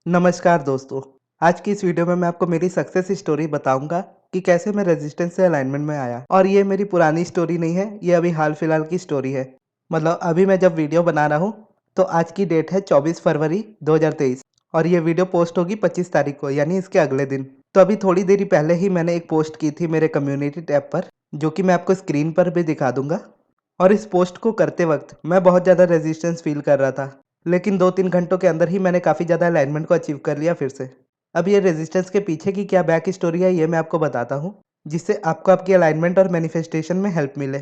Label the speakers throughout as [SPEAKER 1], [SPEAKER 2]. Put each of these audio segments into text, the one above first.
[SPEAKER 1] नमस्कार दोस्तों। आज की इस वीडियो में मैं आपको मेरी सक्सेस स्टोरी बताऊंगा कि कैसे मैं रेजिस्टेंस से अलाइनमेंट में आया। और ये मेरी पुरानी स्टोरी नहीं है, ये अभी हाल फिलहाल की स्टोरी है। मतलब अभी मैं जब वीडियो बना रहा हूँ तो आज की डेट है 24 फरवरी 2023 और ये वीडियो पोस्ट होगी 25 तारीख को, यानी इसके अगले दिन। तो अभी थोड़ी देरी पहले ही मैंने एक पोस्ट की थी मेरे कम्युनिटी टैब पर, जो कि मैं आपको स्क्रीन पर भी दिखा दूंगा। और इस पोस्ट को करते वक्त मैं बहुत ज़्यादा रेजिस्टेंस फील कर रहा था, लेकिन 2-3 घंटों के अंदर ही मैंने काफ़ी ज़्यादा अलाइनमेंट को अचीव कर लिया फिर से। अब ये रेजिस्टेंस के पीछे की क्या बैक स्टोरी है ये मैं आपको बताता हूँ, जिससे आपको आपकी अलाइनमेंट और मैनिफेस्टेशन में हेल्प मिले।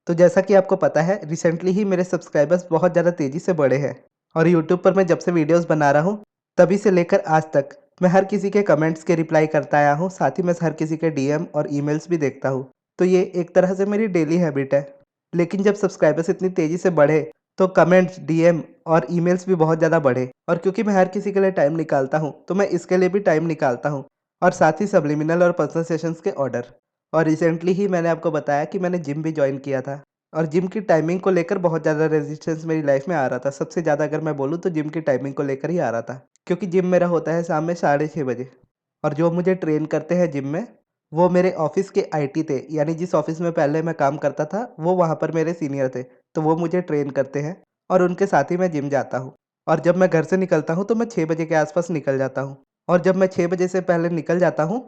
[SPEAKER 1] तो जैसा कि आपको पता है, रिसेंटली ही मेरे सब्सक्राइबर्स बहुत ज़्यादा तेज़ी से बढ़े हैं और यूट्यूब पर मैं जब से वीडियोज़ बना रहा हूँ तभी से लेकर आज तक मैं हर किसी के कमेंट्स के रिप्लाई करता आया हूँ, साथ ही मैं हर किसी के डीएम और ईमेल्स भी देखता हूँ। तो ये एक तरह से मेरी डेली हैबिट है। लेकिन जब सब्सक्राइबर्स इतनी तेज़ी से बढ़े तो कमेंट्स, डीएम और ईमेल्स भी बहुत ज़्यादा बढ़े। और क्योंकि मैं हर किसी के लिए टाइम निकालता हूँ तो मैं इसके लिए भी टाइम निकालता हूँ, और साथ ही सब्लिमिनल और पर्सनल सेशंस के ऑर्डर। और रिसेंटली ही मैंने आपको बताया कि मैंने जिम भी ज्वाइन किया था और जिम की टाइमिंग को लेकर बहुत ज़्यादा रेजिस्टेंस मेरी लाइफ में आ रहा था। सबसे ज़्यादा अगर मैं बोलूँ तो जिम की टाइमिंग को लेकर ही आ रहा था, क्योंकि जिम मेरा होता है शाम में 6:30 बजे और जो मुझे ट्रेन करते हैं जिम में वो मेरे ऑफिस के आईटी थे, यानी जिस ऑफिस में पहले मैं काम करता था वो वहाँ पर मेरे सीनियर थे। तो वो मुझे ट्रेन करते हैं और उनके साथ ही मैं जिम जाता हूँ। और जब मैं घर से निकलता हूँ तो मैं 6 बजे के आसपास निकल जाता हूँ। और जब मैं 6 बजे से पहले निकल जाता हूँ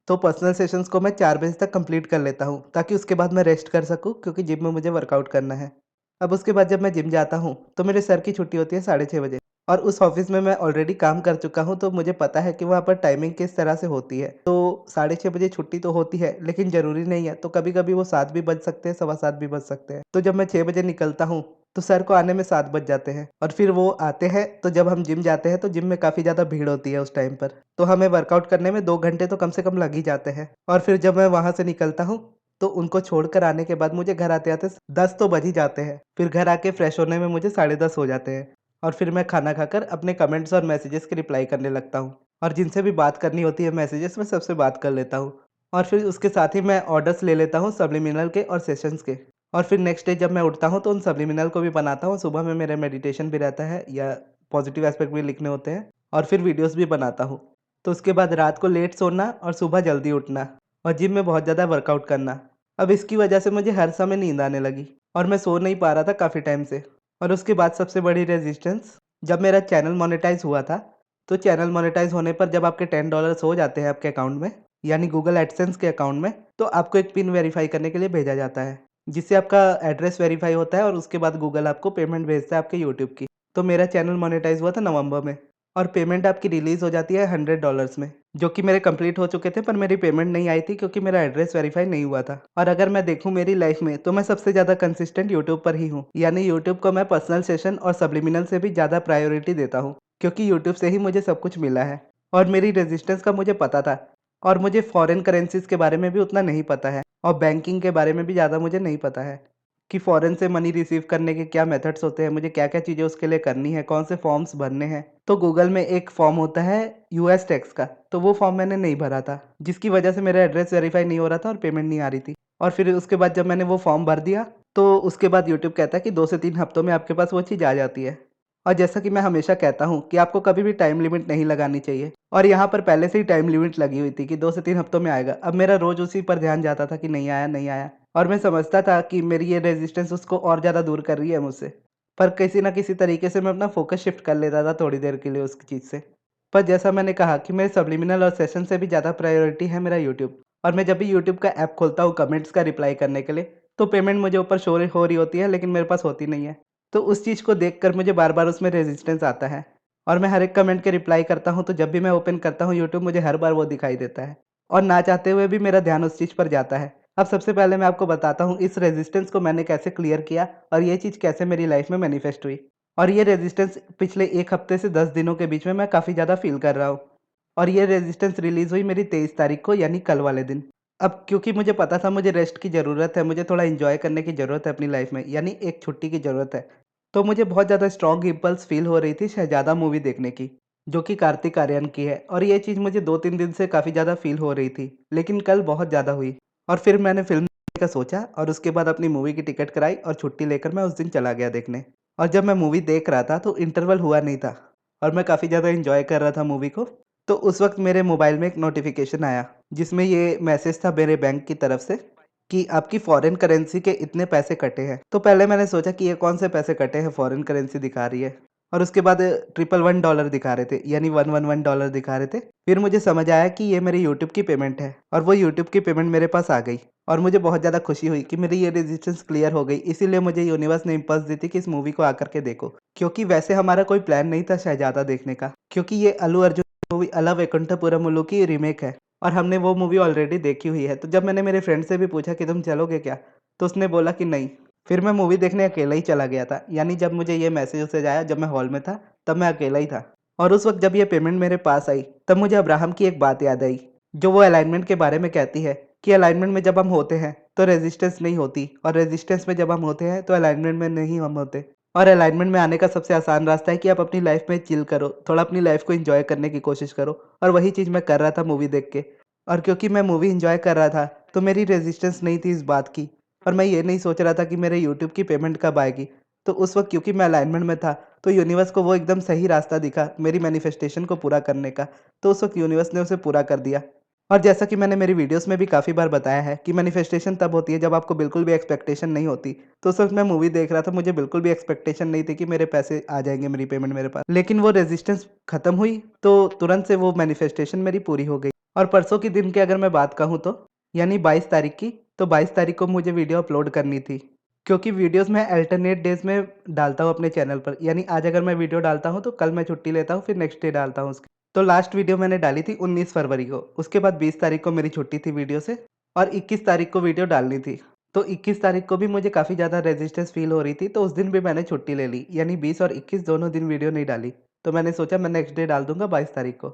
[SPEAKER 1] तो पर्सनल सेशंस को मैं 4 बजे तक कंप्लीट कर लेता हूँ, ताकि उसके बाद मैं रेस्ट कर सकूँ, क्योंकि जिम में मुझे वर्कआउट करना है। अब उसके बाद जब मैं जिम जाता हूँ तो मेरे सर की छुट्टी होती है 6:30 बजे, और उस ऑफिस में मैं ऑलरेडी काम कर चुका हूँ तो मुझे पता है कि वहाँ पर टाइमिंग किस तरह से होती है। तो 6:30 बजे छुट्टी तो होती है, लेकिन ज़रूरी नहीं है, तो कभी-कभी वो 7 भी बज सकते हैं, सवा 7 भी बज सकते हैं। तो जब मैं 6 बजे निकलता हूँ तो सर को आने में 7 बज जाते हैं और फिर वो आते हैं। तो जब हम जिम जाते हैं तो जिम में काफ़ी ज़्यादा भीड़ होती है उस टाइम पर, तो हमें वर्कआउट करने में 2 घंटे तो कम से कम लग ही जाते हैं। और फिर जब मैं वहाँ से निकलता हूँ तो उनको छोड़कर आने के बाद मुझे घर आते-आते 10 तो बज ही जाते हैं। फिर घर आके फ्रेश होने में मुझे 10:30 हो जाते हैं और फिर मैं खाना खाकर अपने कमेंट्स और मैसेजेस के रिप्लाई करने लगता हूँ, और जिनसे भी बात करनी होती है मैसेजेस में सबसे बात कर लेता हूँ। और फिर उसके साथ ही मैं ऑर्डर्स ले लेता हूँ सब्लिमिनल के और सेशंस के। और फिर नेक्स्ट डे जब मैं उठता हूँ तो उन सब्लिमिनल को भी बनाता हूँ। सुबह में मेरा मेडिटेशन भी रहता है या पॉजिटिव एस्पेक्ट भी लिखने होते हैं, और फिर वीडियोस भी बनाता हूँ। तो उसके बाद रात को लेट सोना और सुबह जल्दी उठना और जिम में बहुत ज़्यादा वर्कआउट करना। अब इसकी वजह से मुझे हर समय नींद आने लगी और मैं सो नहीं पा रहा था काफ़ी टाइम से। और उसके बाद सबसे बड़ी रेजिस्टेंस, जब मेरा चैनल मोनेटाइज हुआ था, तो चैनल मोनेटाइज होने पर जब आपके $10 हो जाते हैं आपके अकाउंट में, यानी गूगल एडसेंस के अकाउंट में, तो आपको एक पिन वेरीफाई करने के लिए भेजा जाता है, जिससे आपका एड्रेस वेरीफाई होता है और उसके बाद गूगल आपको पेमेंट भेजता है आपके यूट्यूब की। तो मेरा चैनल मोनेटाइज हुआ था नवंबर में और पेमेंट आपकी रिलीज़ हो जाती है $100 में, जो कि मेरे कंप्लीट हो चुके थे, पर मेरी पेमेंट नहीं आई थी क्योंकि मेरा एड्रेस वेरीफाई नहीं हुआ था। और अगर मैं देखूँ मेरी लाइफ में तो मैं सबसे ज़्यादा कंसिस्टेंट यूट्यूब पर ही हूँ, यानी यूट्यूब को मैं पर्सनल सेशन और सब्लिमिनल से भी ज़्यादा प्रायोरिटी देता हूँ, क्योंकि यूट्यूब से ही मुझे सब कुछ मिला है और मेरी रेजिस्टेंस का मुझे पता था। और मुझे फॉरेन करेंसीज़ के बारे में भी उतना नहीं पता है और बैंकिंग के बारे में भी ज़्यादा मुझे नहीं पता है कि फ़ॉरेन से मनी रिसीव करने के क्या मेथड्स होते हैं, मुझे क्या-क्या चीज़ें उसके लिए करनी है, कौन से फॉर्म्स भरने हैं। तो गूगल में एक फॉर्म होता है यूएस टैक्स का, तो वो फॉर्म मैंने नहीं भरा था, जिसकी वजह से मेरा एड्रेस वेरीफाई नहीं हो रहा था और पेमेंट नहीं आ रही थी। और फिर उसके बाद जब मैंने वो फॉर्म भर दिया, तो उसके बाद यूट्यूब कहता है कि 2 से 3 हफ्तों में आपके पास वो चीज़ आ जाती है। और जैसा कि मैं हमेशा कहता हूँ कि आपको कभी भी टाइम लिमिट नहीं लगानी चाहिए, और यहाँ पर पहले से ही टाइम लिमिट लगी हुई थी कि 2 से 3 हफ्तों में आएगा। अब मेरा रोज़ उसी पर ध्यान जाता था कि नहीं आया, नहीं आया, और मैं समझता था कि मेरी ये रेजिस्टेंस उसको और ज़्यादा दूर कर रही है मुझसे। पर किसी न किसी तरीके से मैं अपना फ़ोकस शिफ्ट कर लेता था थोड़ी देर के लिए उस चीज़ से। पर जैसा मैंने कहा कि मेरे सब्लिमिनल और सेशन से भी ज़्यादा प्रायोरिटी है मेरा यूट्यूब, और मैं जब भी यूट्यूब का ऐप खोलता हूँ कमेंट्स का रिप्लाई करने के लिए, तो पेमेंट मुझे ऊपर शो हो रही होती है, लेकिन मेरे पास होती नहीं है। तो उस चीज़ को देखकर मुझे बार-बार उसमें रेजिस्टेंस आता है और मैं हर एक कमेंट के रिप्लाई करता हूँ, तो जब भी मैं ओपन करता हूँ यूट्यूब मुझे हर बार वो दिखाई देता है और ना चाहते हुए भी मेरा ध्यान उस चीज़ पर जाता है। अब सबसे पहले मैं आपको बताता हूँ इस रेजिस्टेंस को मैंने कैसे क्लियर किया और ये चीज़ कैसे मेरी लाइफ में मैनिफेस्ट हुई। और ये रेजिस्टेंस पिछले 1 हफ्ते से 10 दिनों के बीच में मैं काफ़ी ज़्यादा फ़ील कर रहा हूँ। और ये रेजिस्टेंस रिलीज़ हुई मेरी 23 तारीख को, यानी कल वाले दिन। अब क्योंकि मुझे पता था मुझे रेस्ट की ज़रूरत है, मुझे थोड़ा एन्जॉय करने की ज़रूरत है अपनी लाइफ़ में, यानी एक छुट्टी की ज़रूरत है। तो मुझे बहुत ज़्यादा स्ट्रॉन्ग इम्पल्स फ़ील हो रही थी शहज़ादा मूवी देखने की, जो कि कार्तिक आर्यन की है, और ये चीज़ मुझे 2-3 दिन से काफ़ी ज़्यादा फ़ील हो रही थी, लेकिन कल बहुत ज़्यादा हुई। और फिर मैंने फ़िल्म देखने का सोचा और उसके बाद अपनी मूवी की टिकट कराई और छुट्टी लेकर मैं उस दिन चला गया देखने। और जब मैं मूवी देख रहा था तो इंटरवल हुआ नहीं था और मैं काफ़ी ज़्यादा एंजॉय कर रहा था मूवी को। तो उस वक्त मेरे मोबाइल में एक नोटिफिकेशन आया जिसमें ये मैसेज था मेरे बैंक की तरफ से कि आपकी फॉरेन करेंसी के इतने पैसे कटे हैं। तो पहले मैंने सोचा कि ये कौन से पैसे कटे हैं, फॉरेन करेंसी दिखा रही है। और उसके बाद $111 दिखा रहे थे, यानी $111 दिखा रहे थे। फिर मुझे समझ आया कि ये मेरे यूट्यूब की पेमेंट है और वो यूट्यूब की पेमेंट मेरे पास आ गई। और मुझे बहुत ज़्यादा खुशी हुई कि मेरी ये रेजिस्टेंस क्लियर हो गई। इसीलिए मुझे यूनिवर्स ने इम्पल्स दी थी कि इस मूवी को आकर के देखो, क्योंकि वैसे हमारा कोई प्लान नहीं था शहजादा देखने का, क्योंकि ये अल्लू अर्जुन मूवी अला वैकुंठपुरमुलु की रीमेक है और हमने वो मूवी ऑलरेडी देखी हुई है। तो जब मैंने मेरे फ्रेंड से भी पूछा कि तुम चलोगे क्या, तो उसने बोला कि नहीं। फिर मैं मूवी देखने अकेला ही चला गया था, यानी जब मुझे ये मैसेज आया जब मैं हॉल में था, तब मैं अकेला ही था। और उस वक्त जब ये पेमेंट मेरे पास आई, तब मुझे अब्राहम की एक बात याद आई, जो वो अलाइनमेंट के बारे में कहती है कि अलाइनमेंट में जब हम होते हैं तो रेजिस्टेंस नहीं होती, और रेजिस्टेंस में जब हम होते हैं तो अलाइनमेंट में नहीं हम होते। और अलाइनमेंट में आने का सबसे आसान रास्ता है कि आप अपनी लाइफ में चिल करो, थोड़ा अपनी लाइफ को एंजॉय करने की कोशिश करो। और वही चीज़ मैं कर रहा था मूवी देख के। और क्योंकि मैं मूवी एंजॉय कर रहा था, तो मेरी रेजिस्टेंस नहीं थी इस बात की। और मैं ये नहीं सोच रहा था कि मेरे यूट्यूब की पेमेंट कब आएगी। तो उस वक्त क्योंकि मैं अलाइनमेंट में था, तो यूनिवर्स को वो एकदम सही रास्ता दिखा मेरी मैनिफेस्टेशन को पूरा करने का। तो उस वक्त यूनिवर्स ने उसे पूरा कर दिया। और जैसा कि मैंने मेरी वीडियोस में भी काफ़ी बार बताया है कि मैनिफेस्टेशन तब होती है जब आपको बिल्कुल भी एक्सपेक्टेशन नहीं होती। तो उस वक्त मैं मूवी देख रहा था, मुझे बिल्कुल भी एक्सपेक्टेशन नहीं थी कि मेरे पैसे आ जाएंगे, मेरी पेमेंट मेरे पास। लेकिन वो रेजिस्टेंस खत्म हुई तो तुरंत से वो मैनिफेस्टेशन मेरी पूरी हो गई। और परसों के दिन की अगर मैं बात कहूँ तो, यानी 22 तारीख की, तो 22 तारीख को मुझे वीडियो अपलोड करनी थी। क्योंकि वीडियोस मैं अल्टरनेट डेज में डालता हूँ अपने चैनल पर, यानी आज अगर मैं वीडियो डालता हूँ तो कल मैं छुट्टी लेता हूँ, फिर नेक्स्ट डे डालता हूँ उसकी। तो लास्ट वीडियो मैंने डाली थी 19 फरवरी को, उसके बाद 20 तारीख को मेरी छुट्टी थी वीडियो से, और 21 तारीख को वीडियो डालनी थी। तो 21 तारीख को भी मुझे काफ़ी ज़्यादा रेजिस्टेंस फील हो रही थी, तो उस दिन भी मैंने छुट्टी ले ली, यानी 20 और 21 दोनों दिन वीडियो नहीं डाली। तो मैंने सोचा मैं नेक्स्ट डे डाल दूंगा 22 तारीख को।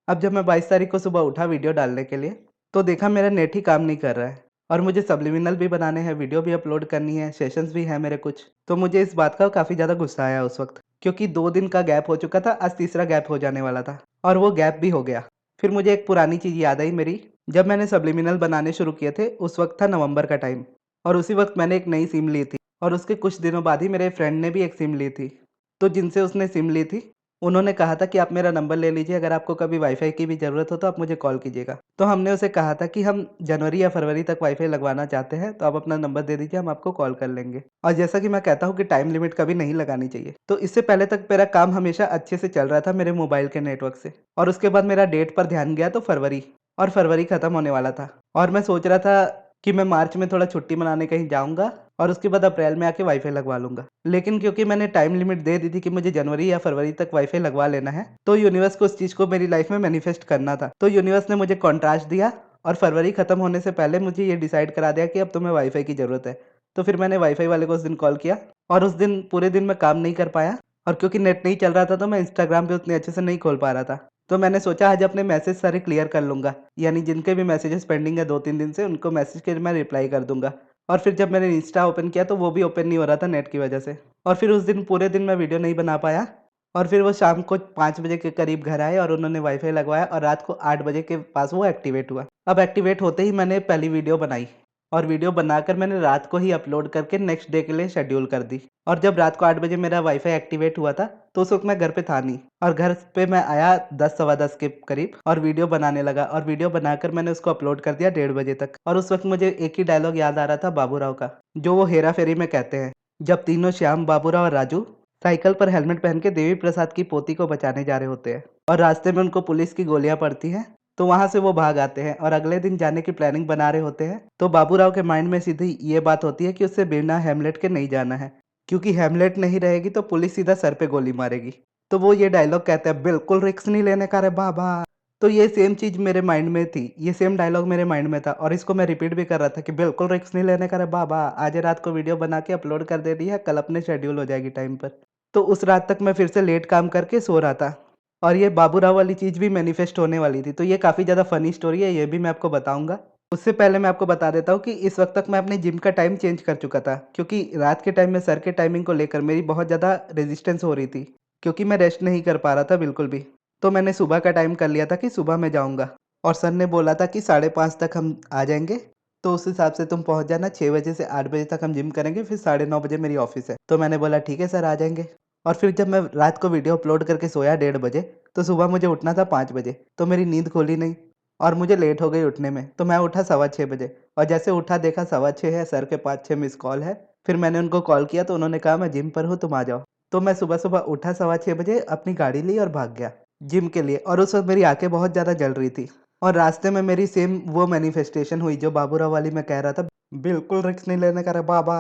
[SPEAKER 1] अब जब मैं 22 तारीख को सुबह उठा वीडियो डालने के लिए, तो देखा मेरा नेट ही काम नहीं कर रहा है। और मुझे सब्लिमिनल भी बनाने हैं, वीडियो भी अपलोड करनी है, सेशंस भी हैं मेरे कुछ। तो मुझे इस बात का काफ़ी ज़्यादा गुस्सा आया उस वक्त, क्योंकि 2 दिन का गैप हो चुका था, आज तीसरा गैप हो जाने वाला था, और वो गैप भी हो गया। फिर मुझे एक पुरानी चीज़ याद आई मेरी, जब मैंने सब्लिमिनल बनाने शुरू किए थे उस वक्त था नवंबर का टाइम, और उसी वक्त मैंने एक नई सिम ली थी, और उसके कुछ दिनों बाद ही मेरे फ्रेंड ने भी एक सिम ली थी। तो जिनसे उसने सिम ली थी, उन्होंने कहा था कि आप मेरा नंबर ले लीजिए, अगर आपको कभी वाईफाई की भी ज़रूरत हो तो आप मुझे कॉल कीजिएगा। तो हमने उसे कहा था कि हम जनवरी या फरवरी तक वाईफाई लगवाना चाहते हैं, तो आप अपना नंबर दे दीजिए, हम आपको कॉल कर लेंगे। और जैसा कि मैं कहता हूँ कि टाइम लिमिट कभी नहीं लगानी चाहिए, तो इससे पहले तक मेरा काम हमेशा अच्छे से चल रहा था मेरे मोबाइल के नेटवर्क से। और उसके बाद मेरा डेट पर ध्यान गया तो फरवरी, और फरवरी खत्म होने वाला था, और मैं सोच रहा था कि मैं मार्च में थोड़ा छुट्टी मनाने कहीं जाऊँगा, और उसके बाद अप्रैल में आके वाईफाई लगवा लूँगा। लेकिन क्योंकि मैंने टाइम लिमिट दे दी थी कि मुझे जनवरी या फरवरी तक वाईफाई लगवा लेना है, तो यूनिवर्स को उस चीज़ को मेरी लाइफ में मैनिफेस्ट करना था। तो यूनिवर्स ने मुझे कॉन्ट्रास्ट दिया, और फरवरी खत्म होने से पहले मुझे ये डिसाइड करा दिया कि अब तुम्हें वाईफाई की ज़रूरत है। तो फिर मैंने वाईफाई वाले को उस दिन कॉल किया, और उस दिन पूरे दिन मैं काम नहीं कर पाया, और क्योंकि नेट नहीं चल रहा था तो मैं इंस्टाग्राम पे उतने अच्छे से नहीं खोल पा रहा था। तो मैंने सोचा आज अपने मैसेज सारे क्लियर कर लूँगा, यानी जिनके भी मैसेजेस पेंडिंग है 2-3 दिन से, उनको मैसेज के मैं रिप्लाई कर दूँगा। और फिर जब मैंने इंस्टा ओपन किया तो वो भी ओपन नहीं हो रहा था नेट की वजह से। और फिर उस दिन पूरे दिन मैं वीडियो नहीं बना पाया, और फिर वो शाम को 5 बजे के करीब घर आए और उन्होंने वाईफाई लगवाया, और रात को 8 बजे के पास वो एक्टिवेट हुआ। अब एक्टिवेट होते ही मैंने पहली वीडियो बनाई, और वीडियो बनाकर मैंने रात को ही अपलोड करके नेक्स्ट डे के लिए शेड्यूल कर दी। और जब रात को 8 बजे मेरा वाईफाई एक्टिवेट हुआ था, तो उस वक्त मैं घर पे था नहीं, और घर पे मैं आया 10 सवा 10 के करीब, और वीडियो बनाने लगा, और वीडियो बनाकर मैंने उसको अपलोड कर दिया 1:30 बजे तक। और उस वक्त मुझे एक ही डायलॉग याद आ रहा था बाबूराव का, जो वो हेरा फेरी में कहते हैं, जब तीनों श्याम, बाबूराव और राजू साइकिल पर हेलमेट पहन के देवी प्रसाद की पोती को बचाने जा रहे होते हैं, और रास्ते में उनको पुलिस की गोलियां पड़ती हैं, तो वहां से वो भाग आते हैं और अगले दिन जाने की प्लानिंग बना रहे होते हैं। तो बाबूराव के माइंड में सीधी ये बात होती है कि उससे बिना हेमलेट के नहीं जाना है, क्योंकि हेमलेट नहीं रहेगी तो पुलिस सीधा सर पे गोली मारेगी। तो वो ये डायलॉग कहते हैं, बिल्कुल रिक्स नहीं लेने का रे बाबा। तो ये सेम चीज़ मेरे माइंड में थी, ये सेम डायलॉग मेरे माइंड में था, और इसको मैं रिपीट भी कर रहा था कि बिल्कुल रिक्स नहीं लेने का रे बाबा, आज रात को वीडियो बना के अपलोड कर दे रही है, कल अपने शेड्यूल हो जाएगी टाइम पर। तो उस रात तक मैं फिर से लेट काम करके सो रहा था, और ये बाबूराव वाली चीज़ भी मैनिफेस्ट होने वाली थी। तो ये काफ़ी ज़्यादा फ़नी स्टोरी है, ये भी मैं आपको बताऊँगा। उससे पहले मैं आपको बता देता हूँ कि इस वक़्त तक मैं अपने जिम का टाइम चेंज कर चुका था, क्योंकि रात के टाइम में सर के टाइमिंग को लेकर मेरी बहुत ज़्यादा रेजिस्टेंस हो रही थी, क्योंकि मैं रेस्ट नहीं कर पा रहा था बिल्कुल भी। तो मैंने सुबह का टाइम कर लिया था कि सुबह मैं जाऊँगा, और सर ने बोला था कि 5:30 तक हम आ जाएँगे, तो उस हिसाब से तुम पहुँच जाना, 6 बजे से 8 बजे तक हम जिम करेंगे, फिर 9:30 बजे मेरी ऑफ़िस है। तो मैंने बोला ठीक है सर, आ जाएँगे। और फिर जब मैं रात को वीडियो अपलोड करके सोया 1:30 बजे, तो सुबह मुझे उठना था 5 बजे, तो मेरी नींद खुली नहीं और मुझे लेट हो गई उठने में, तो मैं उठा 6:15 बजे और जैसे उठा देखा 6:15 है, सर के 5-6 मिस कॉल है। फिर मैंने उनको कॉल किया तो उन्होंने कहा मैं जिम पर हूँ, तुम आ जाओ। तो मैं सुबह-सुबह उठा 6:15 बजे, अपनी गाड़ी ली और भाग गया जिम के लिए और उस वक़्त मेरी आँखें बहुत ज़्यादा जल रही थी और रास्ते में मेरी सेम वो मैनिफेस्टेशन हुई जो बाबूराव वाली मैं कह रहा था, बिल्कुल रिस्क नहीं लेने का रे बाबा।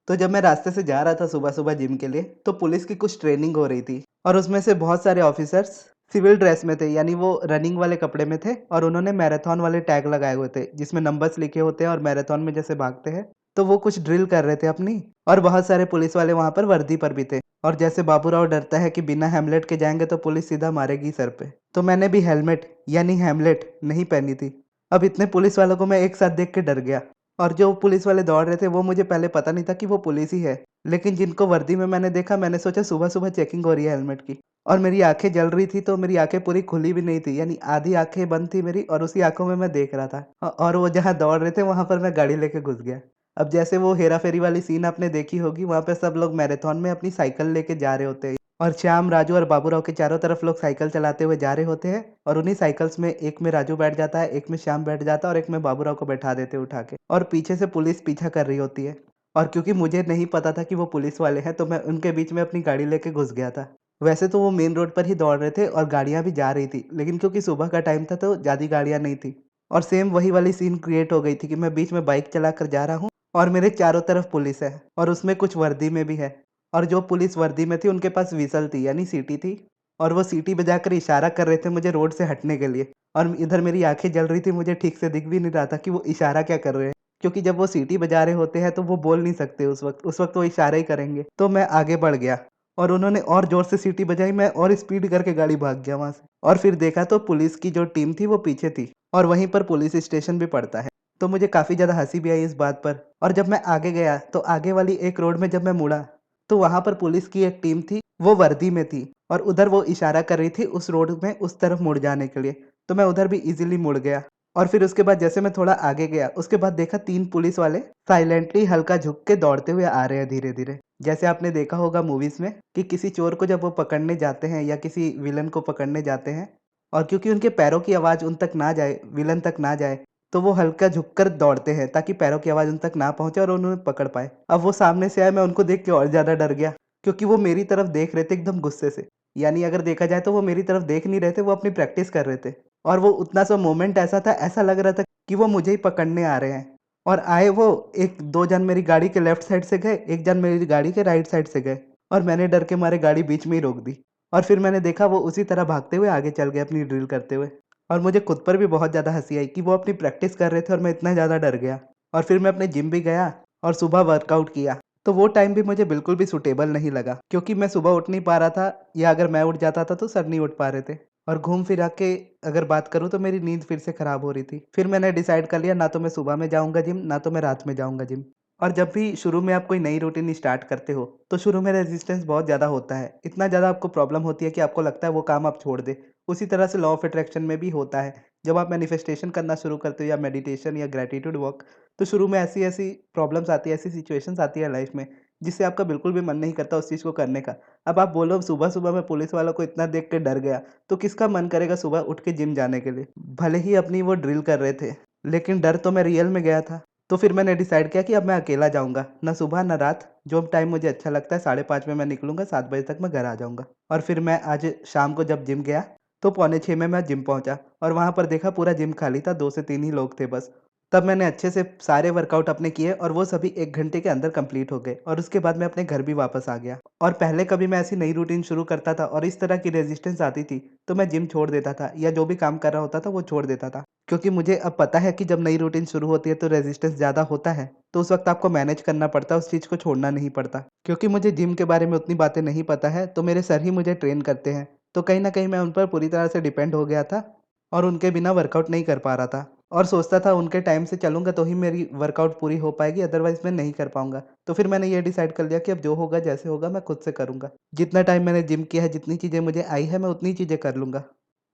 [SPEAKER 1] तो जब मैं रास्ते से जा रहा था सुबह-सुबह जिम के लिए, तो पुलिस की कुछ ट्रेनिंग हो रही थी और उसमें से बहुत सारे ऑफिसर्स सिविल ड्रेस में थे, यानी वो रनिंग वाले कपड़े में थे और उन्होंने मैराथन वाले टैग लगाए हुए थे, जिसमें नंबर्स लिखे होते हैं और मैराथन में जैसे भागते हैं, तो वो कुछ ड्रिल कर रहे थे अपनी और बहुत सारे पुलिस वाले वहाँ पर वर्दी पर भी थे और जैसे बाबूराव डरता है कि बिना हेमलेट के जाएँगे तो पुलिस सीधा मारेगी सर पे, तो मैंने भी हेलमेट यानी हेमलेट नहीं पहनी थी। अब इतने पुलिस वालों को मैं एक साथ देख के डर गया और जो पुलिस वाले दौड़ रहे थे वो मुझे पहले पता नहीं था कि वो पुलिस ही है। लेकिन जिनको वर्दी में मैंने देखा, मैंने सोचा सुबह-सुबह चेकिंग हो रही है हेलमेट की और मेरी आँखें जल रही थी, तो मेरी आँखें पूरी खुली भी नहीं थी, यानी आधी आँखें बंद थी मेरी और उसी आँखों में मैं देख रहा था। और वो जहाँ दौड़ रहे थे वहाँ पर मैं गाड़ी लेके घुस गया। अब जैसे वो हेरा-फेरी वाली सीन आपने देखी होगी, वहाँ पे सब लोग मैराथन में अपनी साइकिल लेके जा रहे होते हैं और श्याम, राजू और बाबूराव के चारों तरफ लोग साइकिल चलाते हुए जा रहे होते हैं और उन्हीं साइकिल्स में एक में राजू बैठ जाता है, एक में श्याम बैठ जाता है और एक में बाबूराव को बैठा देते हैं उठा के और पीछे से पुलिस पीछा कर रही होती है। और क्योंकि मुझे नहीं पता था कि वो पुलिस वाले हैं, तो मैं उनके बीच में अपनी गाड़ी लेके घुस गया था। वैसे तो वो मेन रोड पर ही दौड़ रहे थे और गाड़ियाँ भी जा रही थी, लेकिन क्योंकि सुबह का टाइम था तो ज़्यादा गाड़ियाँ नहीं थी और सेम वही वाली सीन क्रिएट हो गई थी कि मैं बीच में बाइक चलाकर जा रहा हूँ और मेरे चारों तरफ पुलिस है और उसमें कुछ वर्दी में भी है और जो पुलिस वर्दी में थी उनके पास व्हिसल थी, यानी सीटी थी और वो सीटी बजाकर इशारा कर रहे थे मुझे रोड से हटने के लिए और इधर मेरी आँखें जल रही थी, मुझे ठीक से दिख भी नहीं रहा था कि वो इशारा क्या कर रहे हैं। क्योंकि जब वो सीटी बजा रहे होते हैं तो वो बोल नहीं सकते उस वक़्त वो इशारे ही करेंगे। तो मैं आगे बढ़ गया और उन्होंने और ज़ोर से सीटी बजाई, मैं और स्पीड करके गाड़ी भाग गया वहाँ से और फिर देखा तो पुलिस की जो टीम थी वो पीछे थी और वहीं पर पुलिस स्टेशन भी पड़ता है। तो मुझे काफ़ी ज़्यादा हँसी भी आई इस बात पर और जब मैं आगे गया तो आगे वाली एक रोड में जब मैं मुड़ा, तो वहाँ पर पुलिस की एक टीम थी, वो वर्दी में थी और उधर वो इशारा कर रही थी उस रोड में उस तरफ मुड़ जाने के लिए। तो मैं उधर भी ईज़िली मुड़ गया और फिर उसके बाद जैसे मैं थोड़ा आगे गया, उसके बाद देखा 3 पुलिस वाले साइलेंटली हल्का झुक के दौड़ते हुए आ रहे हैं धीरे-धीरे। जैसे आपने देखा होगा मूवीज़ में कि किसी चोर को जब वो पकड़ने जाते हैं या किसी विलन को पकड़ने जाते हैं और क्योंकि उनके पैरों की आवाज़ उन तक ना जाए, विलन तक ना जाए, तो वो हल्का झुककर दौड़ते हैं ताकि पैरों की आवाज़ उन तक ना पहुँचे और उन्हें पकड़ पाएँ। अब वो सामने से आए, मैं उनको देख के और ज़्यादा डर गया क्योंकि वो मेरी तरफ देख रहे थे एकदम गुस्से से। यानी अगर देखा जाए तो वो मेरी तरफ देख नहीं रहे थे, वो अपनी प्रैक्टिस कर रहे थे और वो उतना सा मोमेंट ऐसा था, ऐसा लग रहा था कि वो मुझे ही पकड़ने आ रहे हैं और आए वो 1-2 जन मेरी गाड़ी के लेफ्ट साइड से गए, 1 जन मेरी गाड़ी के राइट साइड से गए और मैंने डर के मारे गाड़ी बीच में ही रोक दी और फिर मैंने देखा वो उसी तरह भागते हुए आगे चल गए अपनी ड्रिल करते हुए और मुझे खुद पर भी बहुत ज़्यादा हँसी आई कि वो अपनी प्रैक्टिस कर रहे थे और मैं इतना ज़्यादा डर गया और फिर मैं अपने जिम भी गया और सुबह वर्कआउट किया। तो वो टाइम भी मुझे बिल्कुल भी सूटेबल नहीं लगा क्योंकि मैं सुबह उठ नहीं पा रहा था या अगर मैं उठ जाता था तो सर नहीं उठ पा रहे थे और घूम फिरा के अगर बात करूँ तो मेरी नींद फिर से खराब हो रही थी। फिर मैंने डिसाइड कर लिया, ना तो मैं सुबह में जाऊँगा जिम, ना तो मैं रात में जाऊँगा जिम। और जब भी शुरू में आप कोई नई रूटीन स्टार्ट करते हो, तो शुरू में रेजिस्टेंस बहुत ज़्यादा होता है। इतना ज़्यादा आपको प्रॉब्लम होती है कि आपको लगता है वो काम आप छोड़ दें। उसी तरह से लॉ ऑफ अट्रैक्शन में भी होता है। जब आप मैनिफेस्टेशन करना शुरू करते हो या मेडिटेशन या ग्रैटिट्यूड वर्क, तो शुरू में ऐसी-ऐसी प्रॉब्लम्स आती है, ऐसी सिचुएशंस आती है लाइफ में, जिससे आपका बिल्कुल भी मन नहीं करता उस चीज़ को करने का। अब आप बोलो सुबह-सुबह मैं पुलिस वालों को इतना देख के डर गया, तो किसका मन करेगा सुबह उठ के जिम जाने के लिए? भले ही अपनी वो ड्रिल कर रहे थे, लेकिन डर तो मैं रियल में गया था। तो फिर मैंने डिसाइड किया कि अब मैं अकेला जाऊँगा, ना सुबह ना रात, जो टाइम मुझे अच्छा लगता है 5:30 में मैं निकलूँगा, 7 बजे तक मैं घर आ जाऊँगा। और फिर मैं आज शाम को जब जिम गया, तो पौने 6 में मैं जिम पहुँचा और वहाँ पर देखा पूरा जिम खाली था, 2 से 3 ही लोग थे बस। तब मैंने अच्छे से सारे वर्कआउट अपने किए और वो सभी 1 घंटे के अंदर कंप्लीट हो गए और उसके बाद मैं अपने घर भी वापस आ गया। और पहले कभी मैं ऐसी नई रूटीन शुरू करता था और इस तरह की रेजिस्टेंस आती थी, तो मैं जिम छोड़ देता था या जो भी काम कर रहा होता था वो छोड़ देता था। क्योंकि मुझे अब पता है कि जब नई रूटीन शुरू होती है तो रेजिस्टेंस ज़्यादा होता है, तो उस वक़्त आपको मैनेज करना पड़ता है, उस चीज़ को छोड़ना नहीं पड़ता। क्योंकि मुझे जिम के बारे में उतनी बातें नहीं पता है, तो मेरे सर ही मुझे ट्रेन करते हैं, तो कहीं न कहीं मैं उन पर पूरी तरह से डिपेंड हो गया था और उनके बिना वर्कआउट नहीं कर पा रहा था और सोचता था उनके टाइम से चलूँगा तो ही मेरी वर्कआउट पूरी हो पाएगी, अदरवाइज़ मैं नहीं कर पाऊँगा। तो फिर मैंने ये डिसाइड कर लिया कि अब जो होगा, जैसे होगा मैं खुद से करूँगा। जितना टाइम मैंने जिम किया है, जितनी चीज़ें मुझे आई है, मैं उतनी चीज़ें कर लूँगा।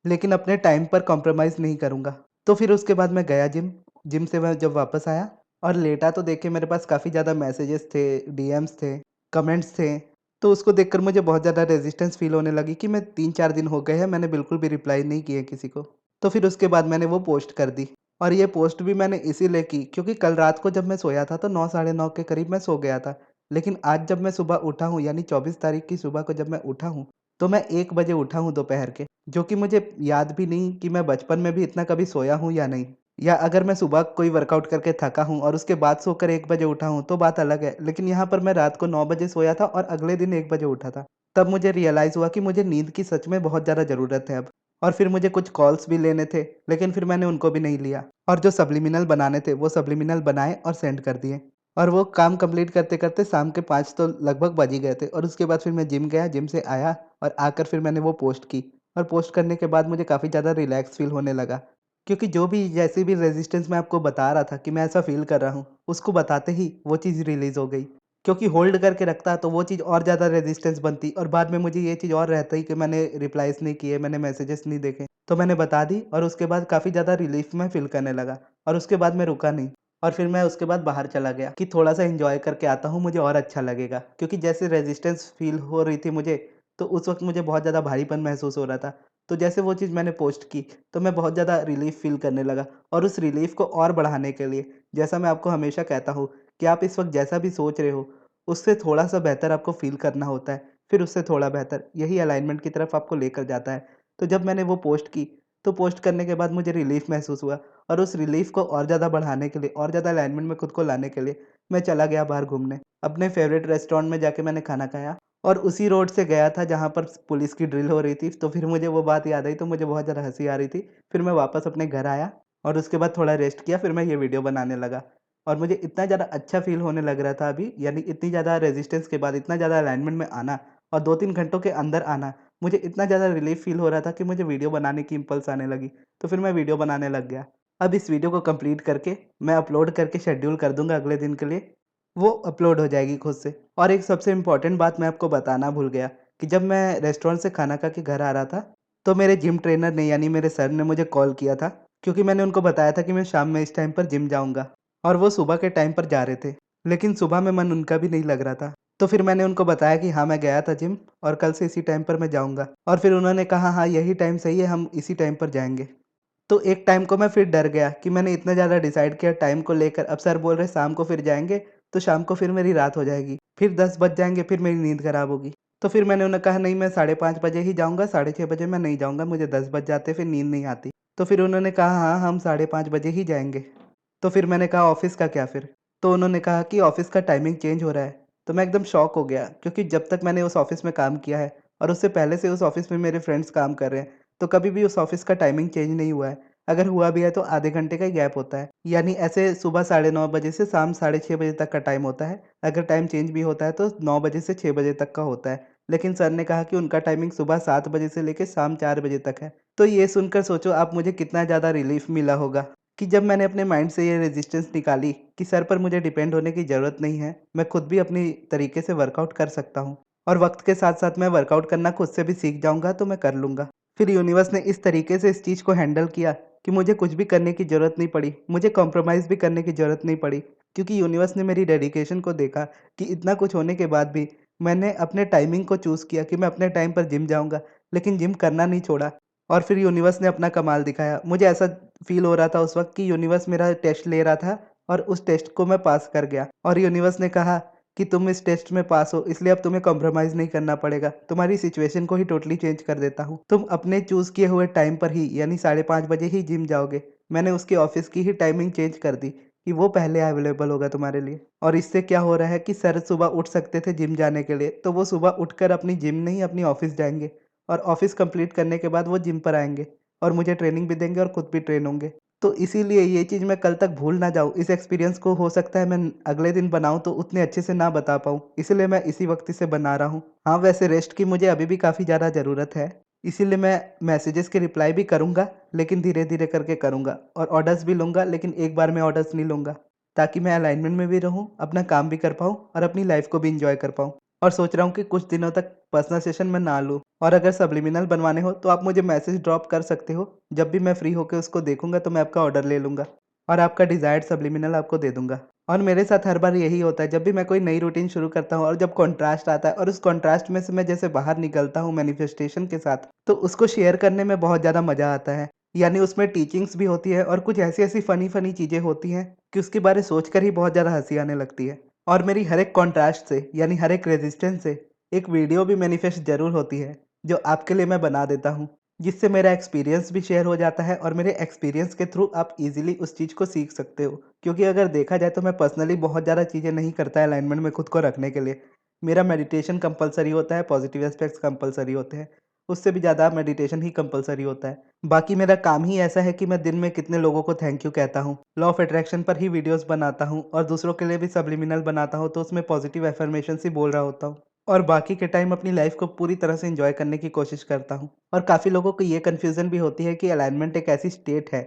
[SPEAKER 1] लेकिन अपने टाइम पर कॉम्प्रोमाइज़ नहीं करूँगा। तो फिर उसके बाद मैं गया जिम, जिम से मैं जब वापस आया और लेटा तो देखिए मेरे पास काफ़ी ज़्यादा मैसेजेस थे, डीएम्स थे, कमेंट्स थे। तो उसको देखकर मुझे बहुत ज़्यादा रेजिस्टेंस फ़ील होने लगी कि मैं 3-4 दिन हो गए हैं, मैंने बिल्कुल भी रिप्लाई नहीं किए किसी को। तो फिर उसके बाद मैंने वो पोस्ट कर दी और ये पोस्ट भी मैंने इसीलिए की क्योंकि कल रात को जब मैं सोया था तो 9 साढ़े 9 के करीब मैं सो गया था। लेकिन आज जब मैं सुबह उठा हूँ यानी 24 तारीख की सुबह को जब मैं उठा हूँ, तो मैं 1 बजे उठा हूँ दोपहर के, जो कि मुझे याद भी नहीं कि मैं बचपन में भी इतना कभी सोया हूँ या नहीं। या अगर मैं सुबह कोई वर्कआउट करके थका हूँ और उसके बाद सोकर 1 बजे उठा हूँ तो बात अलग है। लेकिन यहाँ पर मैं रात को 9 बजे सोया था और अगले दिन 1 बजे उठा था। तब मुझे रियलाइज़ हुआ कि मुझे नींद की सच में बहुत ज़्यादा ज़रूरत है अब। और फिर मुझे कुछ कॉल्स भी लेने थे, लेकिन फिर मैंने उनको भी नहीं लिया और जो सब्लिमिनल बनाने थे, वो सब्लिमिनल बनाए और सेंड कर दिए। और वो काम कंप्लीट करते-करते शाम के 5 तो लगभग बज ही गए थे और उसके बाद फिर मैं जिम गया, जिम से आया और आकर फिर मैंने वो पोस्ट की और पोस्ट करने के बाद मुझे काफ़ी ज़्यादा रिलैक्स फ़ील होने लगा। क्योंकि जो भी जैसी भी रेज़िस्टेंस मैं आपको बता रहा था कि मैं ऐसा फ़ील कर रहा हूँ, उसको बताते ही वो चीज़ रिलीज़ हो गई। क्योंकि होल्ड करके रखता तो वो चीज़ और ज़्यादा रेज़िस्टेंस बनती और बाद में मुझे ये चीज़ और रहता ही कि मैंने रिप्लाईज़ नहीं किए, मैंने मैसेजेस नहीं देखे। तो मैंने बता दी और उसके बाद काफ़ी ज़्यादा रिलीफ़ मैं फ़ील करने लगा और उसके बाद मैं रुका नहीं और फिर मैं उसके बाद बाहर चला गया कि थोड़ा-सा एन्जॉय करके आता हूँ, मुझे और अच्छा लगेगा। क्योंकि जैसे रेज़िस्टेंस फ़ील हो रही थी मुझे, तो उस वक़्त मुझे बहुत ज़्यादा भारीपन महसूस हो रहा था। तो जैसे वो चीज़ मैंने पोस्ट की, तो मैं बहुत ज़्यादा रिलीफ़ फ़ील करने लगा और उस रिलीफ़ को और बढ़ाने के लिए, जैसा मैं आपको हमेशा कहता हूँ कि आप इस वक़्त जैसा भी सोच रहे हो, उससे थोड़ा-सा बेहतर आपको फ़ील करना होता है, फिर उससे थोड़ा बेहतर, यही अलाइनमेंट की तरफ आपको लेकर जाता है। तो जब मैंने वो पोस्ट की, तो पोस्ट करने के बाद मुझे रिलीफ़ महसूस हुआ और उस रिलीफ़ को और ज़्यादा बढ़ाने के लिए, और ज़्यादा अलाइनमेंट में खुद को लाने के लिए, मैं चला गया बाहर घूमने। अपने फ़ेवरेट रेस्टोरेंट में जाके मैंने खाना खाया और उसी रोड से गया था जहाँ पर पुलिस की ड्रिल हो रही थी, तो फिर मुझे वो बात याद आई तो मुझे बहुत ज़्यादा हँसी आ रही थी। फिर मैं वापस अपने घर आया और उसके बाद थोड़ा रेस्ट किया, फिर मैं ये वीडियो बनाने लगा। और मुझे इतना ज़्यादा अच्छा फ़ील होने लग रहा था अभी, यानी इतनी ज़्यादा रेज़िस्टेंस के बाद इतना ज़्यादा अलाइनमेंट में आना और 2-3 घंटों के अंदर आना, मुझे इतना ज़्यादा रिलीफ़ फ़ील हो रहा था कि मुझे वीडियो बनाने की इम्पल्स आने लगी। तो फिर मैं वीडियो बनाने लग गया। अब इस वीडियो को कंप्लीट करके मैं अपलोड करके शेड्यूल कर दूँगा अगले दिन के लिए, वो अपलोड हो जाएगी खुद से। और एक सबसे इम्पोर्टेंट बात मैं आपको बताना भूल गया कि जब मैं रेस्टोरेंट से खाना खा के घर आ रहा था, तो मेरे जिम ट्रेनर ने यानी मेरे सर ने मुझे कॉल किया था, क्योंकि मैंने उनको बताया था कि मैं शाम में इस टाइम पर जिम जाऊँगा और वो सुबह के टाइम पर जा रहे थे। लेकिन सुबह में मन उनका भी नहीं लग रहा था। तो फिर मैंने उनको बताया कि हाँ, मैं गया था जिम और कल से इसी टाइम पर मैं जाऊँगा और फिर उन्होंने कहा, "हाँ, यही टाइम सही है, हम इसी टाइम पर जाएँगे।" तो एक टाइम को मैं फिर डर गया कि मैंने इतना ज़्यादा डिसाइड किया टाइम को लेकर, अब सर बोल रहे शाम को फिर जाएँगे, तो शाम को फिर मेरी रात हो जाएगी। फिर 10 बज जाएँगे, फिर मेरी नींद खराब होगी। तो फिर मैंने उन्हें कहा नहीं मैं 5:30 बजे ही जाऊँगा, 6:30 बजे मैं नहीं जाऊँगा, मुझे 10 बज जाते फिर नींद नहीं आती। तो फिर उन्होंने कहा हाँ, हम 5:30 बजे ही जाएँगे। तो फिर मैंने कहा ऑफ़िस का क्या फिर? तो उन्होंने कहा कि ऑफ़िस का टाइमिंग चेंज हो रहा है। तो मैं एकदम शॉक हो गया क्योंकि जब तक मैंने उस ऑफ़िस में काम किया है और उससे पहले से उस ऑफ़िस में मेरे फ्रेंड्स काम कर रहे हैं, तो कभी भी उस ऑफ़िस का टाइमिंग चेंज नहीं हुआ है। अगर हुआ भी है तो आधे घंटे का ही गैप होता है। यानी ऐसे सुबह साढ़े 9 बजे से शाम साढ़े 6 बजे तक का टाइम होता है। अगर टाइम चेंज भी होता है तो 9 बजे से 6 बजे तक का होता है। लेकिन सर ने कहा कि उनका टाइमिंग सुबह 7 बजे से लेके शाम 4 बजे तक है। तो ये सुनकर सोचो आप मुझे कितना ज़्यादा रिलीफ़ मिला होगा कि जब मैंने अपने माइंड से ये रेज़िस्टेंस निकाली कि सर पर मुझे डिपेंड होने की ज़रूरत नहीं है। मैं खुद भी अपनी तरीके से वर्कआउट कर सकता हूँ और वक़्त के साथ-साथ मैं वर्कआउट करना खुद से भी सीख जाऊँगा तो मैं कर लूँगा। फिर यूनिवर्स ने इस तरीके से इस चीज़ को हैंडल किया कि मुझे कुछ भी करने की ज़रूरत नहीं पड़ी, मुझे कॉम्प्रोमाइज़ भी करने की ज़रूरत नहीं पड़ी क्योंकि यूनिवर्स ने मेरी डेडिकेशन को देखा कि इतना कुछ होने के बाद भी मैंने अपने टाइमिंग को चूज़ किया कि मैं अपने टाइम पर जिम जाऊँगा, लेकिन जिम करना नहीं छोड़ा और फिर यूनिवर्स ने अपना कमाल दिखाया। मुझे ऐसा फ़ील हो रहा था उस वक़्त कि यूनिवर्स मेरा टेस्ट ले रहा था और उस टेस्ट को मैं पास कर गया और यूनिवर्स ने कहा कि तुम इस टेस्ट में पास हो इसलिए अब तुम्हें कॉम्प्रोमाइज़ नहीं करना पड़ेगा। तुम्हारी सिचुएशन को ही टोटली चेंज कर देता हूँ। तुम अपने चूज़ किए हुए टाइम पर ही यानी 5:30 बजे ही जिम जाओगे। मैंने उसके ऑफ़िस की ही टाइमिंग चेंज कर दी कि वो पहले अवेलेबल होगा तुम्हारे लिए। और इससे क्या हो रहा है कि सर सुबह उठ सकते थे जिम जाने के लिए, तो वो सुबह उठकर अपनी जिम नहीं अपनी ऑफ़िस जाएँगे और ऑफ़िस कंप्लीट करने के बाद वो जिम पर आएँगे और मुझे ट्रेनिंग भी देंगे और खुद भी ट्रेन होंगे। तो इसीलिए ये चीज़ मैं कल तक भूल ना जाऊँ, इस एक्सपीरियंस को हो सकता है मैं अगले दिन बनाऊँ तो उतने अच्छे से ना बता पाऊँ, इसलिए मैं इसी वक़्त इसे बना रहा हूँ। हाँ, वैसे रेस्ट की मुझे अभी भी काफ़ी ज़्यादा ज़रूरत है, इसीलिए मैं मैसेजेस के रिप्लाई भी करूँगा, लेकिन धीरे-धीरे करके करूँगा और ऑर्डर्स भी लूँगा लेकिन एक बार में ऑर्डर्स नहीं लूँगा, ताकि मैं अलाइनमेंट में भी रहूँ, अपना काम भी कर पाऊँ और अपनी लाइफ़ को भी एन्जॉय कर पाऊँ। और सोच रहा हूँ कि कुछ दिनों तक पर्सनल सेशन मैं ना लूँ और अगर सब्लिमिनल बनवाने हो तो आप मुझे मैसेज ड्रॉप कर सकते हो। जब भी मैं फ्री होके उसको देखूँगा तो मैं आपका ऑर्डर ले लूँगा और आपका डिज़ायर्ड सब्लिमिनल आपको दे दूँगा। और मेरे साथ हर बार यही होता है जब भी मैं कोई नई रूटीन शुरू करता हूँ और जब कॉन्ट्रास्ट आता है और उस कॉन्ट्रास्ट में से मैं जैसे बाहर निकलता हूँ मैनिफेस्टेशन के साथ, तो उसको शेयर करने में बहुत ज़्यादा मज़ा आता है। यानी उसमें टीचिंग्स भी होती है और कुछ ऐसी-ऐसी फ़नी-फ़नी चीज़ें होती हैं कि उसके बारे सोचकर ही बहुत ज़्यादा हँसी आने लगती है। और मेरी हर एक कॉन्ट्रास्ट से यानी हर एक रेज़िस्टेंस से एक वीडियो भी मैनिफेस्ट ज़रूर होती है, जो आपके लिए मैं बना देता हूँ। जिससे मेरा एक्सपीरियंस भी शेयर हो जाता है और मेरे एक्सपीरियंस के थ्रू आप ईज़िली उस चीज़ को सीख सकते हो। क्योंकि अगर देखा जाए तो मैं पर्सनली बहुत ज़्यादा चीज़ें नहीं करता अलाइनमेंट में खुद को रखने के लिए। मेरा मेडिटेशन कंपल्सरी होता है, पॉजिटिव एस्पेक्ट्स कंपल्सरी होते हैं। उससे भी ज़्यादा मेडिटेशन ही कंपल्सरी होता है। बाकी मेरा काम ही ऐसा है कि मैं दिन में कितने लोगों को थैंक यू कहता हूँ। लॉ ऑफ अट्रैक्शन पर ही वीडियोज़ बनाता हूँ और दूसरों के लिए भी सब्लिमिनल बनाता हूँ, तो उसमें पॉजिटिव अफ़र्मेशंस ही बोल रहा होता हूँ। और बाकी के टाइम अपनी लाइफ़ को पूरी तरह से एन्जॉय करने की कोशिश करता हूँ। और काफ़ी लोगों को ये कन्फ्यूज़न भी होती है कि अलाइनमेंट एक ऐसी स्टेट है,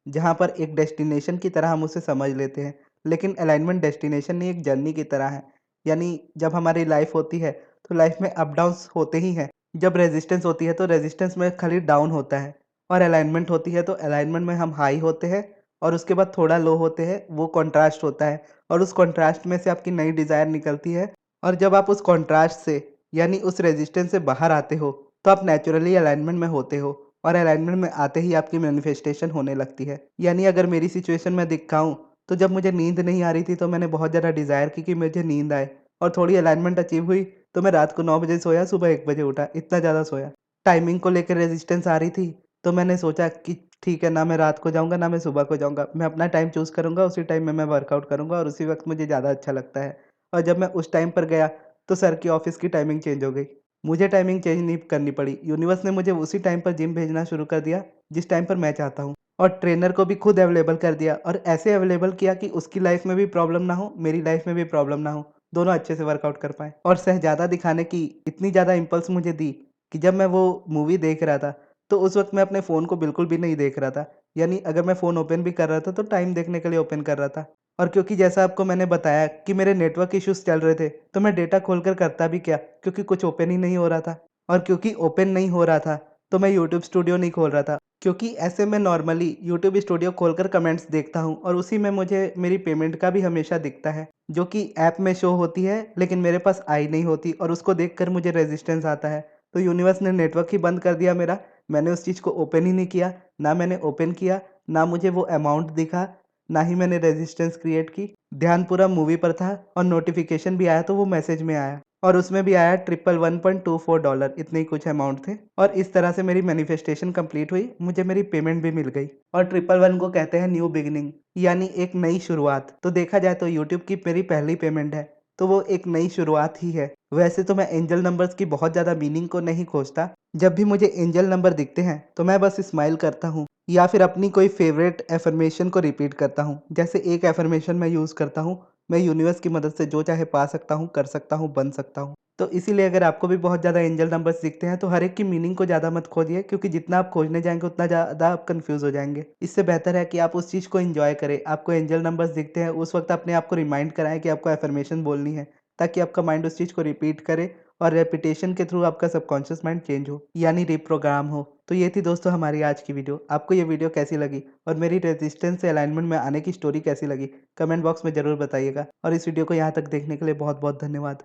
[SPEAKER 1] जहाँ पर एक डेस्टिनेशन की तरह हम उसे समझ लेते हैं। लेकिन अलाइनमेंट डेस्टिनेशन नहीं, एक जर्नी की तरह है। यानी जब हमारी लाइफ़ होती है, तो लाइफ़ में अप डाउन्स होते ही हैं। जब रेज़िस्टेंस होती है, तो रेज़िस्टेंस में खाली डाउन होता है और अलाइनमेंट होती है, तो अलाइनमेंट में हम हाई होते हैं और उसके बाद थोड़ा लो होते हैं, वो कॉन्ट्रास्ट होता है और उस कॉन्ट्रास्ट में से आपकी नई डिज़ायर निकलती है और जब आप उस कॉन्ट्रास्ट से यानी उस रेज़िस्टेंस से बाहर आते हो, तो आप नेचुरली अलाइनमेंट में होते हो और अलाइनमेंट में आते ही आपकी मैनिफेस्टेशन होने लगती है। यानी अगर मेरी सिचुएशन में दिखाऊँ, तो जब मुझे नींद नहीं आ रही थी, तो मैंने बहुत ज़्यादा डिज़ायर की कि मुझे नींद आए और थोड़ी अलाइनमेंट अचीव हुई, तो मैं रात को 9 बजे सोया, सुबह 1 बजे उठा, इतना ज़्यादा सोया। टाइमिंग को लेकर रेज़िस्टेंस आ रही थी, तो मैंने सोचा कि ठीक है, ना मैं रात को जाऊँगा, ना मैं सुबह को जाऊँगा। मैं अपना टाइम चूज़ करूँगा, उसी टाइम में मैं वर्कआउट करूँगा और उसी वक़्त मुझे ज़्यादा अच्छा लगता है। और जब मैं उस टाइम पर गया, तो सर की ऑफ़िस की टाइमिंग चेंज हो गई। मुझे टाइमिंग चेंज नहीं करनी पड़ी। यूनिवर्स ने मुझे उसी टाइम पर जिम भेजना शुरू कर दिया, जिस टाइम पर मैं चाहता हूँ। और ट्रेनर को भी खुद अवेलेबल कर दिया और ऐसे अवेलेबल किया कि उसकी लाइफ़ में भी प्रॉब्लम ना हो, मेरी लाइफ़ में भी प्रॉब्लम ना हो। दोनों अच्छे से वर्कआउट कर पाएँ। और शहज़ादा दिखाने की इतनी ज़्यादा इम्पल्स मुझे दी कि जब मैं वो मूवी देख रहा था, तो उस वक़्त मैं अपने फ़ोन को बिल्कुल भी नहीं देख रहा था। यानी अगर मैं फ़ोन ओपन भी कर रहा था, तो टाइम देखने के लिए ओपन कर रहा था। और क्योंकि जैसा आपको मैंने बताया कि मेरे नेटवर्क इश्यूज़ चल रहे थे, तो मैं डेटा खोलकर करता भी क्या, क्योंकि कुछ ओपन ही नहीं हो रहा था। और क्योंकि ओपन नहीं हो रहा था, तो मैं यूट्यूब स्टूडियो नहीं खोल रहा था। क्योंकि ऐसे में नॉर्मली यूट्यूब स्टूडियो खोलकर कमेंट्स देखता हूँ और उसी में मुझे मेरी पेमेंट का भी हमेशा दिखता है, जो कि ऐप में शो होती है, लेकिन मेरे पास आई नहीं होती और उसको देखकर मुझे रेजिस्टेंस आता है। तो यूनिवर्स ने नेटवर्क ही बंद कर दिया मेरा। मैंने उस चीज़ को ओपन ही नहीं किया, ना मैंने ओपन किया, ना मुझे वो अमाउंट दिखा, ना ही मैंने रेजिस्टेंस क्रिएट की। ध्यान पूरा मूवी पर था और नोटिफ़िकेशन भी आया तो वो मैसेज में आया और उसमें भी आया $111.24 इतने ही कुछ अमाउंट थे और इस तरह से मेरी मैनिफेस्टेशन कंप्लीट हुई, मुझे मेरी पेमेंट भी मिल गई। और 111 को कहते हैं न्यू बिगिनिंग यानी एक नई शुरुआत। तो देखा जाए तो यूट्यूब की मेरी पहली पेमेंट है, तो वो एक नई शुरुआत ही है। वैसे तो मैं एंजल नंबर्स की बहुत ज़्यादा मीनिंग को नहीं खोजता। जब भी मुझे एंजल नंबर दिखते हैं, तो मैं बस स्माइल करता हूँ या फिर अपनी कोई फ़ेवरेट अफ़र्मेशन को रिपीट करता हूँ। जैसे एक अफ़र्मेशन मैं यूज़ करता हूँ, मैं यूनिवर्स की मदद से जो चाहे पा सकता हूँ, कर सकता हूँ, बन सकता हूँ। तो इसीलिए अगर आपको भी बहुत ज़्यादा एंजल नंबर्स दिखते हैं, तो हर एक की मीनिंग को ज़्यादा मत खोजिए क्योंकि जितना आप खोजने जाएँगे उतना ज़्यादा आप कन्फ्यूज़ हो जाएँगे। इससे बेहतर है कि आप उस चीज़ को एन्जॉय करें। आपको एंजल नंबर्स दिखते हैं, उस वक़्त अपने आप को रिमाइंड कराएँ कि आपको अफ़र्मेशन बोलनी है, ताकि आपका माइंड उस चीज़ को रिपीट करे और रेपिटेशन के थ्रू आपका सबकॉन्शियस माइंड चेंज हो, यानी रिप्रोग्राम हो। तो ये थी दोस्तों हमारी आज की वीडियो। आपको ये वीडियो कैसी लगी और मेरी रेजिस्टेंस से अलाइनमेंट में आने की स्टोरी कैसी लगी? कमेंट बॉक्स में ज़रूर बताइएगा और इस वीडियो को यहाँ तक देखने के लिए बहुत-बहुत धन्यवाद।